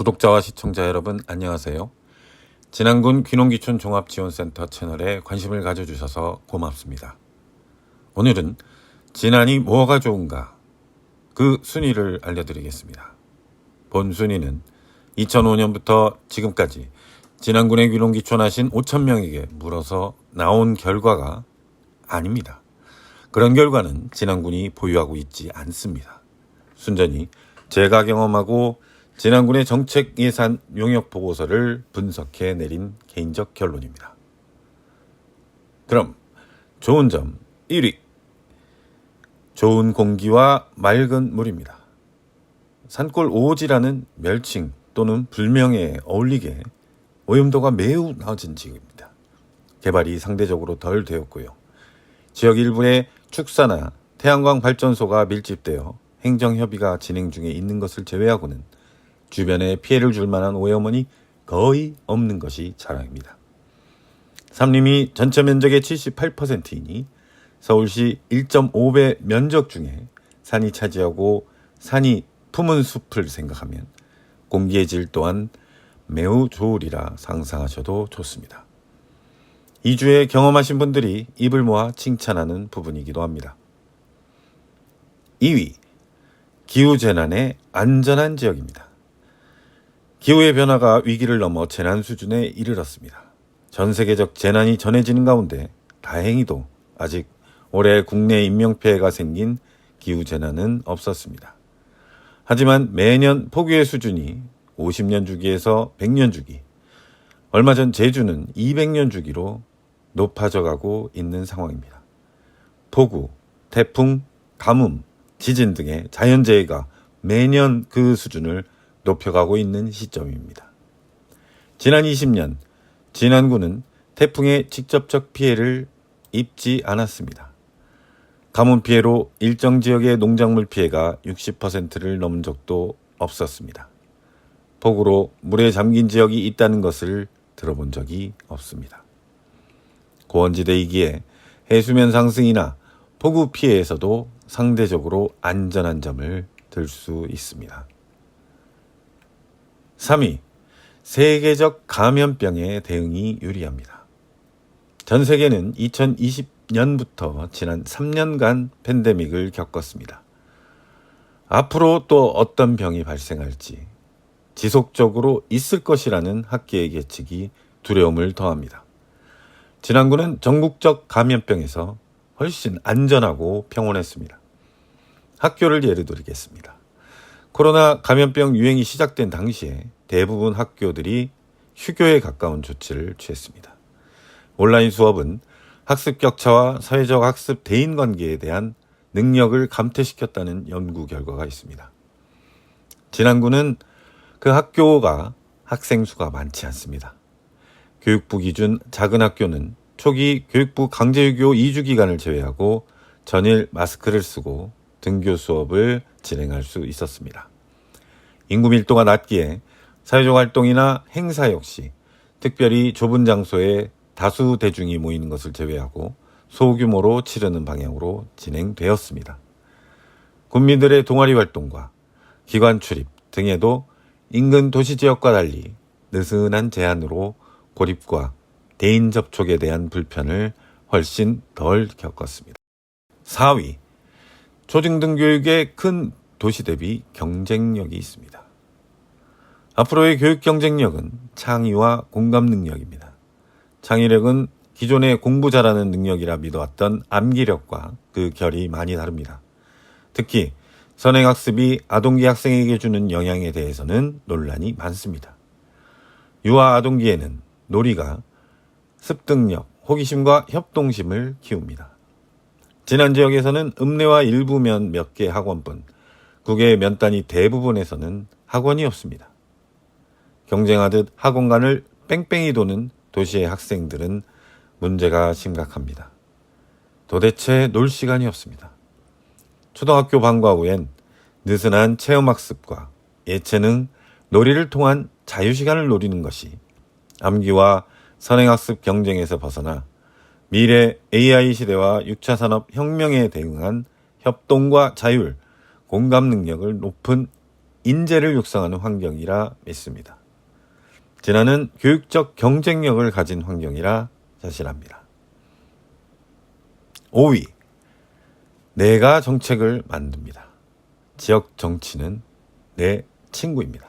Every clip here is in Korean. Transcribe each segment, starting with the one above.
구독자와 시청자 여러분 안녕하세요. 진안군 귀농귀촌 종합지원센터 채널에 관심을 가져주셔서 고맙습니다. 오늘은 진안이 뭐가 좋은가 그 순위를 알려드리겠습니다. 본 순위는 2005년부터 지금까지 진안군에 귀농귀촌하신 5,000명에게 물어서 나온 결과가 아닙니다. 그런 결과는 진안군이 보유하고 있지 않습니다. 순전히 제가 경험하고 진안군의 정책 예산 용역 보고서를 분석해 내린 개인적 결론입니다. 그럼 좋은 점 1위. 좋은 공기와 맑은 물입니다. 산골 오지라는 멸칭 또는 불명에 어울리게 오염도가 매우 낮은 지역입니다. 개발이 상대적으로 덜 되었고요. 지역 일부에 축사나 태양광 발전소가 밀집되어 행정협의가 진행 중에 있는 것을 제외하고는 주변에 피해를 줄 만한 오염원이 거의 없는 것이 자랑입니다. 산림이 전체 면적의 78%이니 서울시 1.5배 면적 중에 산이 차지하고 산이 품은 숲을 생각하면 공기의 질 또한 매우 좋으리라 상상하셔도 좋습니다. 이주에 경험하신 분들이 입을 모아 칭찬하는 부분이기도 합니다. 2위, 기후재난의 안전한 지역입니다. 기후의 변화가 위기를 넘어 재난 수준에 이르렀습니다. 전 세계적 재난이 전해지는 가운데 다행히도 아직 올해 국내 인명피해가 생긴 기후재난은 없었습니다. 하지만 매년 폭우의 수준이 50년 주기에서 100년 주기, 얼마 전 제주는 200년 주기로 높아져 가고 있는 상황입니다. 폭우, 태풍, 가뭄, 지진 등의 자연재해가 매년 그 수준을 높여가고 있는 시점입니다. 지난 20년 진안군은 태풍의 직접적 피해를 입지 않았습니다. 가뭄 피해로 일정 지역의 농작물 피해가 60%를 넘은 적도 없었습니다. 폭우로 물에 잠긴 지역이 있다는 것을 들어본 적이 없습니다. 고원지대이기에 해수면 상승이나 폭우 피해에서도 상대적으로 안전한 점을 들 수 있습니다. 3위, 세계적 감염병에 대응이 유리합니다. 전 세계는 2020년부터 지난 3년간 팬데믹을 겪었습니다. 앞으로 또 어떤 병이 발생할지 지속적으로 있을 것이라는 학계의 예측이 두려움을 더합니다. 진안군은 전국적 감염병에서 훨씬 안전하고 평온했습니다. 학교를 예로 들겠습니다. 코로나 감염병 유행이 시작된 당시에 대부분 학교들이 휴교에 가까운 조치를 취했습니다. 온라인 수업은 학습 격차와 사회적 학습 대인 관계에 대한 능력을 감퇴시켰다는 연구 결과가 있습니다. 진안군은 그 학교가 학생 수가 많지 않습니다. 교육부 기준 작은 학교는 초기 교육부 강제유교 2주 기간을 제외하고 전일 마스크를 쓰고 등교 수업을 진행할 수 있었습니다. 인구 밀도가 낮기에 사회적 활동이나 행사 역시 특별히 좁은 장소에 다수 대중이 모이는 것을 제외하고 소규모로 치르는 방향으로 진행되었습니다. 군민들의 동아리 활동과 기관 출입 등에도 인근 도시지역과 달리 느슨한 제한으로 고립과 대인 접촉에 대한 불편을 훨씬 덜 겪었습니다. 4위, 초중등 교육의 큰 도시 대비 경쟁력이 있습니다. 앞으로의 교육 경쟁력은 창의와 공감 능력입니다. 창의력은 기존의 공부 잘하는 능력이라 믿어왔던 암기력과 그 결이 많이 다릅니다. 특히 선행학습이 아동기 학생에게 주는 영향에 대해서는 논란이 많습니다. 유아 아동기에는 놀이가 습득력, 호기심과 협동심을 키웁니다. 진안 지역에서는 읍내와 일부면 몇 개 학원뿐, 국외 면 단위 대부분에서는 학원이 없습니다. 경쟁하듯 학원간을 뺑뺑이 도는 도시의 학생들은 문제가 심각합니다. 도대체 놀 시간이 없습니다. 초등학교 방과 후엔 느슨한 체험학습과 예체능, 놀이를 통한 자유시간을 노리는 것이 암기와 선행학습 경쟁에서 벗어나 미래 AI 시대와 6차 산업 혁명에 대응한 협동과 자율, 공감 능력을 높은 인재를 육성하는 환경이라 믿습니다. 진화는 교육적 경쟁력을 가진 환경이라 자신합니다. 5위, 내가 정책을 만듭니다. 지역 정치는 내 친구입니다.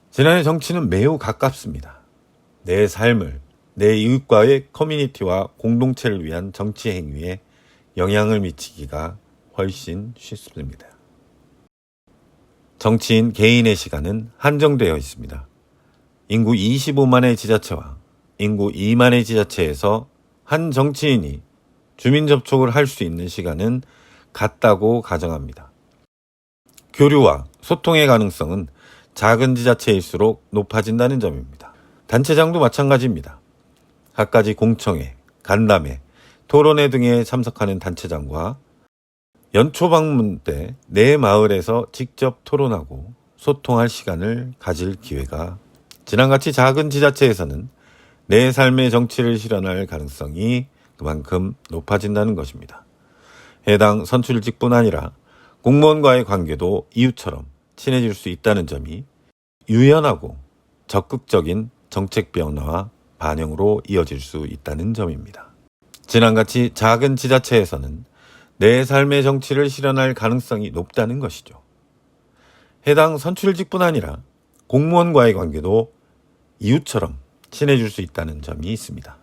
진화의 정치는 매우 가깝습니다. 내 삶을 내 이웃과의 커뮤니티와 공동체를 위한 정치 행위에 영향을 미치기가 훨씬 쉽습니다. 정치인 개인의 시간은 한정되어 있습니다. 인구 25만의 지자체와 인구 2만의 지자체에서 한 정치인이 주민 접촉을 할 수 있는 시간은 같다고 가정합니다. 교류와 소통의 가능성은 작은 지자체일수록 높아진다는 점입니다. 단체장도 마찬가지입니다. 갖가지 공청회, 간담회, 토론회 등에 참석하는 단체장과 연초 방문 때 내 마을에서 직접 토론하고 소통할 시간을 가질 기회가 지난같이 작은 지자체에서는 내 삶의 정치를 실현할 가능성이 그만큼 높아진다는 것입니다. 해당 선출직뿐 아니라 공무원과의 관계도 이웃처럼 친해질 수 있다는 점이 유연하고 적극적인 정책 변화와 반영으로 이어질 수 있다는 점입니다. 지난같이 작은 지자체에서는 내 삶의 정치를 실현할 가능성이 높다는 것이죠. 해당 선출직뿐 아니라 공무원과의 관계도 이웃처럼 친해질 수 있다는 점이 있습니다.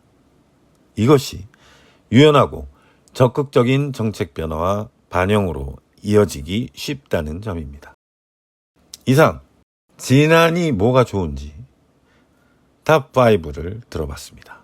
이것이 유연하고 적극적인 정책 변화와 반영으로 이어지기 쉽다는 점입니다. 이상 진안이 뭐가 좋은지 탑5를 들어봤습니다.